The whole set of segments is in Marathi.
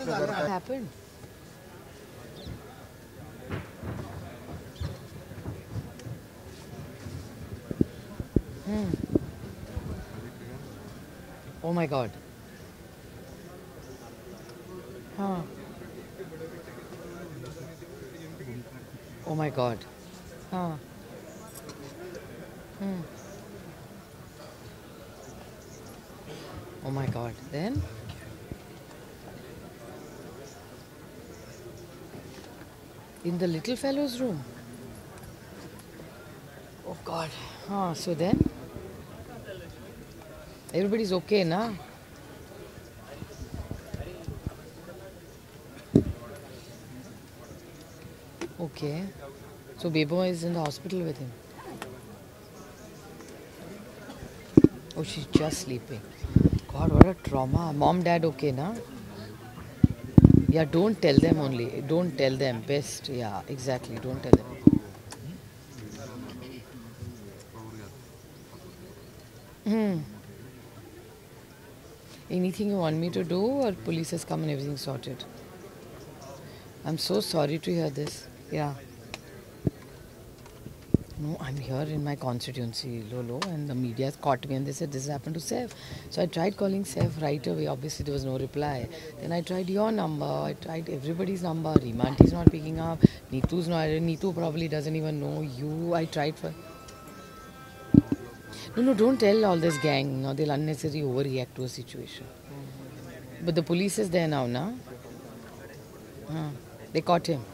What happened? Oh my God. Huh. Oh my God. Huh. Oh my God. Then? In the little fellow's room? Oh God. Huh. So then? Everybody's okay, na? Okay. So Bebo is in the hospital with him. Oh, she's just sleeping. God, what a trauma. Mom, dad, okay, na? Yeah, don't tell them only. Don't tell them. Best. Yeah, exactly. Don't tell them. Anything you want me to do, or police has come and everything sorted? I'm so sorry to hear this. Yeah. No, I'm here in my constituency, Lolo, and the media has caught me and they said this happened to Saif. So I tried calling Saif right away. Obviously, there was no reply. Then I tried your number. I tried everybody's number. Reema Aunty's not picking up. Neetu's not. Neetu probably doesn't even know you. I tried for... No, don't tell all this gang. No, they'll unnecessarily overreact to a situation. But the police is there now, na? They caught him.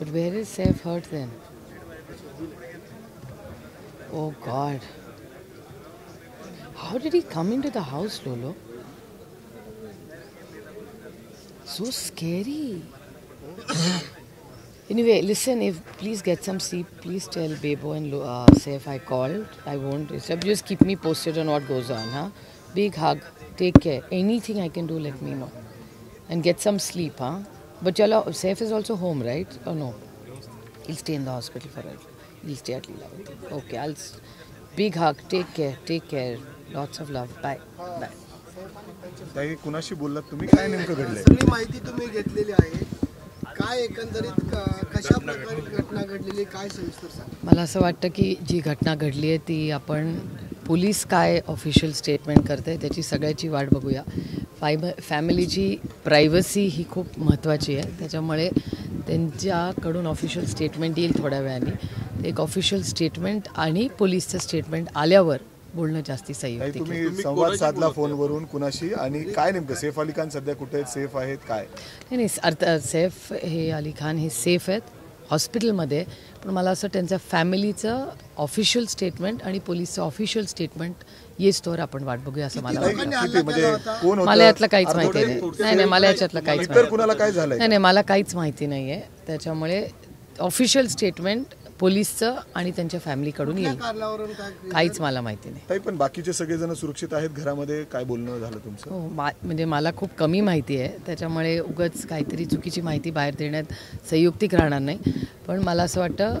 But where is Saif hurt then? Oh God. How did he come into the house, Lolo? So scary. Anyway, listen, please get some sleep. Please tell Bebo and Saif I called. I won't disturb. Just keep me posted on what goes on, huh? Big hug. Take care. Anything I can do, let me know. And get some sleep, huh? But Saif is also home, right? Or no? He'll stay in the hospital forever. He'll stay at Leela. Okay, big hug. Take care. Take care. Lots of love. Bye. Bye. ताई कुणाशी बोललात तुम्ही काय नेमकं घडलंय सगळी माहिती तुम्ही घेतलेली आहे काय एकंदरीत कशा प्रकारे घटना घडलेली काय सविस्तर सांगा मला असं वाटतं की जी घटना घडली आहे ती आपण पोलीस काय ऑफिशियल स्टेटमेंट करते त्याची सगळ्याची वाट बघूया फॅमिलीची प्रायव्हसी ही खूप महत्त्वाची आहे त्याच्यामुळे त्यांच्याकडून ऑफिशियल स्टेटमेंट येईल थोड्या वेळाने एक ऑफिशियल स्टेटमेंट आणि पोलीसचं स्टेटमेंट आल्यावर बोलणं जास्ती संयुक्त तुम्ही संवाद साधला फोनवरून कुणाशी आणि काय नेमकं सैफ अली खान सध्या कुठे आहेत सेफ आहेत काय नाही सैफ हे अली खान हे सेफ आहेत हॉस्पिटलमध्ये पण मला असं त्यांच्या फॅमिलीचं ऑफिशियल स्टेटमेंट आणि पोलीसचं ऑफिशियल स्टेटमेंट येस्तोवर आपण वाट बघूया असं मला वाटतं मला यातलं काहीच माहिती नाही मला याच्यातलं काहीच नाही मला काहीच माहिती नाही आहे त्याच्यामुळे ऑफिशियल स्टेटमेंट पोलीसचं आणि त्यांच्या फॅमिलीकडून येईल काहीच मला माहिती नाही पण बाकीचे सगळेजण सुरक्षित आहेत घरामध्ये काय बोलणं झालं तुमचं म्हणजे मला खूप कमी माहिती आहे त्याच्यामुळे उगाच काहीतरी चुकीची माहिती बाहेर देण्यात संयुक्तिक राहणार नाही पण मला असं वाटतं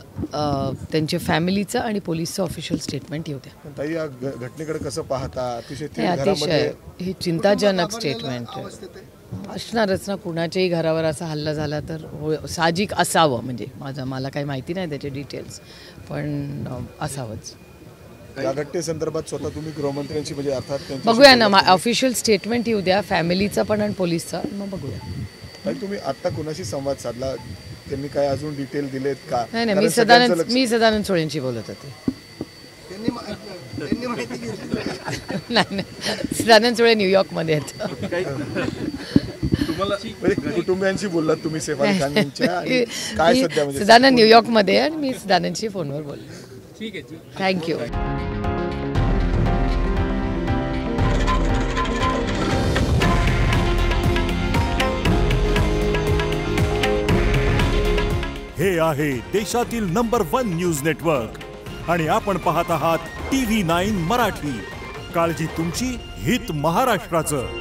त्यांच्या फॅमिलीचं आणि पोलीसचं ऑफिशियल स्टेटमेंट येऊ द्या ताई या घटनेकडे कसं पाहता अतिशय हे चिंताजनक स्टेटमेंट असणारच ना कुणाच्याही घरावर असा हल्ला झाला तर साहजिक असावं म्हणजे मला काही माहिती नाही त्याचे डिटेल्स पण असावंच या घटनेसंदर्भात स्वतः तुम्ही गृहमंत्र्यांशी म्हणजे अर्थात बघूया ना ऑफिशियल स्टेटमेंट येऊ द्या फॅमिलीचं पण आणि पोलीसचं मग बघूया तुम्ही आता कुणाशी संवाद साधला त्यांनी काय अजून डिटेल दिलेत का नाही मी सदानंद सोळेंशी बोलत होते नाही सदानंद सोळे न्यूयॉर्कमध्ये आहेत कुटुंबियांशी बोललात तुम्ही सैफ अली खान यांच्या काय सध्या म्हणजे सदानंद न्यूयॉर्कमध्ये आहे मी सदानंदशी फोनवर बोलले ठीक आहे थँक्यू हे आहे देशातील नंबर 1 न्यूज नेटवर्क आणि आपण पाहत आहात TV9 मराठी काळजी तुमची हित महाराष्ट्राचं